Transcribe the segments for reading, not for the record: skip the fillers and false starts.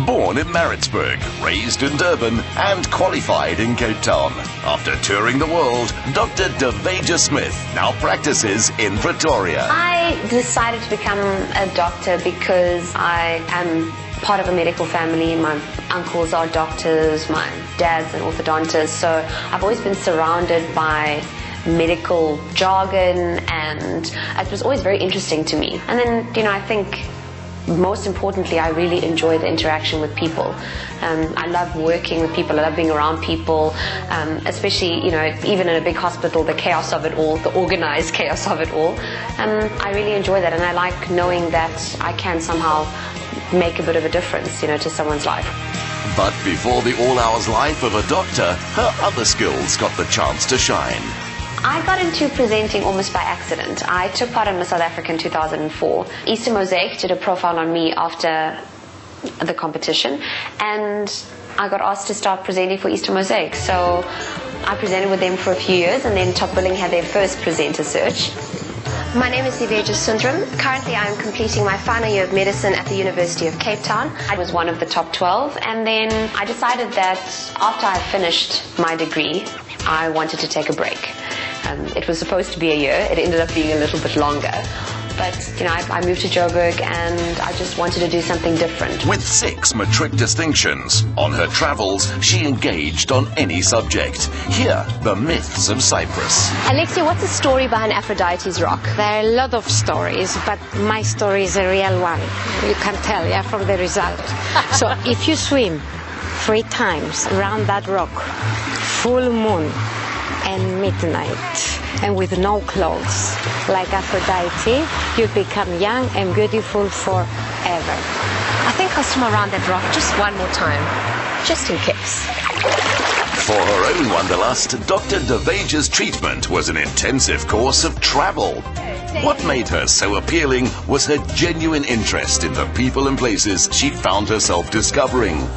Born in Maritzburg, raised in Durban and qualified in Cape Town. After touring the world, Dr. Dhiveja Smith now practices in Pretoria. I decided to become a doctor because I am part of a medical family. My uncles are doctors, my dad's an orthodontist, so I've always been surrounded by medical jargon, and it was always very interesting to me. And then, I think most importantly, I really enjoy the interaction with people. I love working with people, I love being around people, especially, even in a big hospital, the chaos of it all, the organized chaos of it all. I really enjoy that, and I like knowing that I can somehow make a bit of a difference, to someone's life. But before the all-hours life of a doctor, her other skills got the chance to shine. I got into presenting almost by accident. I took part in Miss South Africa in 2004. Easter Mosaic did a profile on me after the competition, and I got asked to start presenting for Easter Mosaic. So I presented with them for a few years, and then Top Billing had their first presenter search. My name is Dhiveja Sundrum. Currently I am completing my final year of medicine at the University of Cape Town. I was one of the top 12, and then I decided that after I finished my degree, I wanted to take a break. It was supposed to be a year. It ended up being a little bit longer. But, I moved to Joburg and I just wanted to do something different. With 6 matric distinctions, on her travels, she engaged on any subject. Here, the myths of Cyprus. Alexia, what's the story behind Aphrodites Rock? There are a lot of stories, but my story is a real one. You can tell, from the result. So if you swim 3 times around that rock, full moon and midnight, and with no clothes, like Aphrodite, you become young and beautiful forever. I think I'll swim around that rock just one more time, just in case. For her own wanderlust, Dr. Dhiveja's treatment was an intensive course of travel. What made her so appealing was her genuine interest in the people and places she found herself discovering.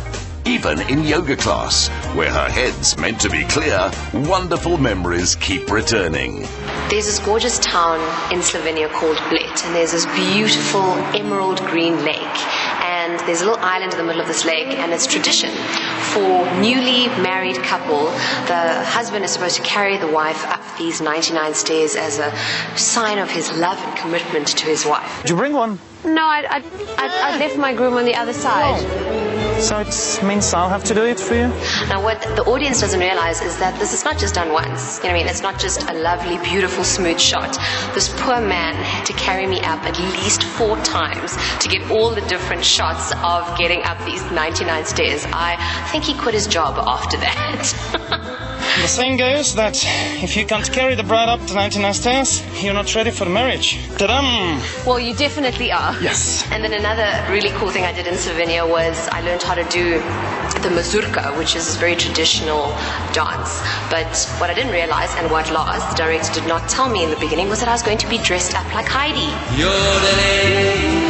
Even in yoga class, where her head's meant to be clear, wonderful memories keep returning. There's this gorgeous town in Slovenia called Bled, and there's this beautiful emerald green lake. And there's a little island in the middle of this lake, and it's tradition for newly married couple. The husband is supposed to carry the wife up these 99 stairs as a sign of his love and commitment to his wife. Did you bring one? No, I left my groom on the other side. Oh. So it means I'll have to do it for you? Now what the audience doesn't realize is that this is not just done once. It's not just a lovely, beautiful, smooth shot. This poor man had to carry me up at least 4 times to get all the different shots of getting up these 99 stairs. I think he quit his job after that. The saying goes that if you can't carry the bride up the 99 stairs, you're not ready for marriage. Ta-dam! Well, you definitely are. Yes. And then another really cool thing I did in Slovenia was I learned how to do the mazurka, which is a very traditional dance. But what I didn't realize, and what Lars, the director, did not tell me in the beginning, was that I was going to be dressed up like Heidi.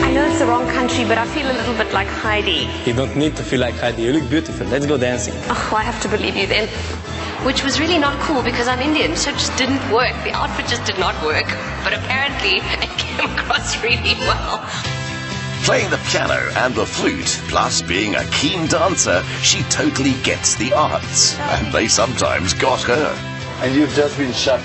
I know it's the wrong country, but I feel a little bit like Heidi. You don't need to feel like Heidi. You look beautiful. Let's go dancing. Oh, I have to believe you then. Which was really not cool because I'm Indian, so it just didn't work. The outfit just did not work. But apparently, it came across really well. Playing the piano and the flute, plus being a keen dancer, she totally gets the arts. And they sometimes got her. And you've just been shot.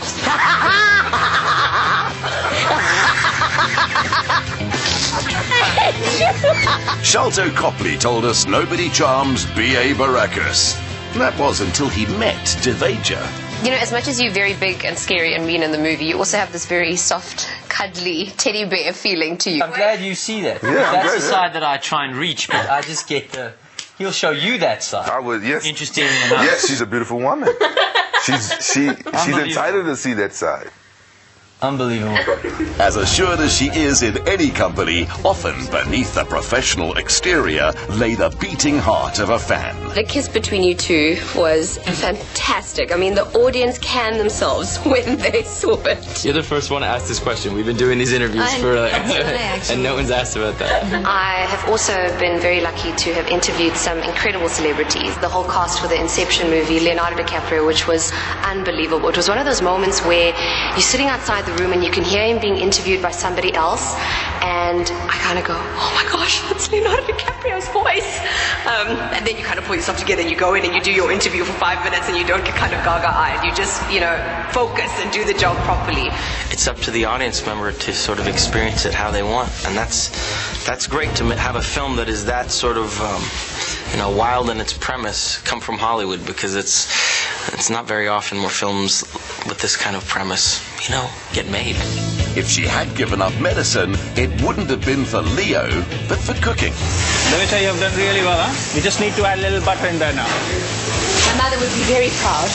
Shalto Copley told us nobody charms B.A. Baracus. That was until he met Dhiveja. As much as you're very big and scary and mean in the movie, you also have this very soft, cuddly teddy bear feeling to you. I'm glad you see that. Yeah, that's the side that I try and reach, but I just get the... He'll show you that side. I would, yes. Interesting enough. Yes, she's a beautiful woman. She's entitled to see that side. Unbelievable. As assured as she is in any company, often beneath the professional exterior lay the beating heart of a fan. The kiss between you two was fantastic. The audience canned themselves when they saw it. You're the first one to ask this question. We've been doing these interviews for and no one's asked about that. I have also been very lucky to have interviewed some incredible celebrities. The whole cast for the Inception movie, Leonardo DiCaprio, which was unbelievable. It was one of those moments where you're sitting outside the room and you can hear him being interviewed by somebody else, and I kind of go, oh my gosh, that's Leonardo DiCaprio's voice. And then you kind of pull yourself together and you go in and you do your interview for 5 minutes and you don't get kind of gaga-eyed. You just, focus and do the job properly. It's up to the audience member to sort of experience it how they want. And that's great to have a film that is that sort of, wild in its premise come from Hollywood, because it's not very often where films with this kind of premise, get made. If she had given up medicine, it wouldn't have been for Leo, but for cooking. Dhiveja, you have done really well, huh? We just need to add a little butter in there now. My mother would be very proud.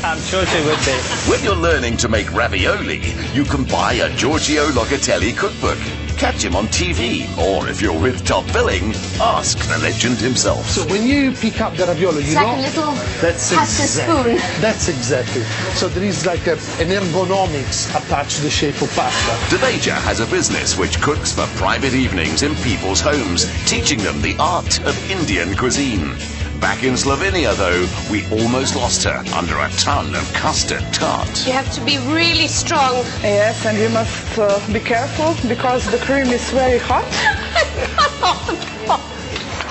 I'm sure she would be. When you're learning to make ravioli, you can buy a Giorgio Locatelli cookbook. Catch him on TV, or if you're with Top Billing, ask the legend himself. So when you pick up the ravioli, It's like a little pasta spoon. That's exactly. So there is like an ergonomics attached to the shape of pasta. Dhiveja has a business which cooks for private evenings in people's homes, teaching them the art of Indian cuisine. Back in Slovenia, though, we almost lost her under a ton of custard tart. You have to be really strong. Yes, and you must be careful because the cream is very hot.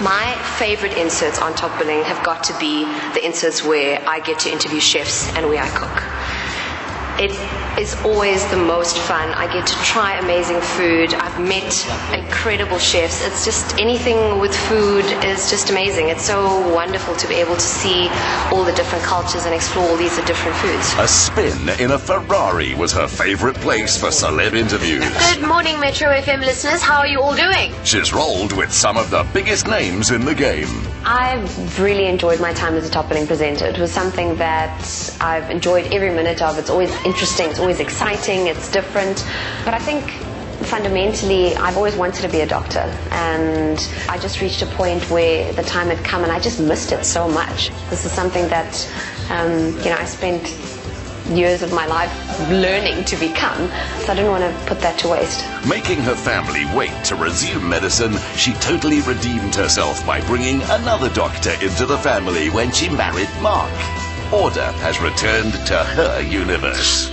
My favorite inserts on Top Billing have got to be the inserts where I get to interview chefs and where I cook. It is always the most fun. I get to try amazing food. I've met incredible chefs. It's just anything with food is just amazing. It's so wonderful to be able to see all the different cultures and explore all these different foods. A spin in a Ferrari was her favorite place for celeb interviews. Good morning, Metro FM listeners. How are you all doing? She's rolled with some of the biggest names in the game. I've really enjoyed my time as a Top Billing presenter. It was something that I've enjoyed every minute of. It's always interesting, it's always exciting, it's different. But I think fundamentally I've always wanted to be a doctor, and I just reached a point where the time had come and I just missed it so much. This is something that I spent years of my life learning to become, so I didn't want to put that to waste. Making her family wait to resume medicine, she totally redeemed herself by bringing another doctor into the family when she married Mark. Order has returned to her universe.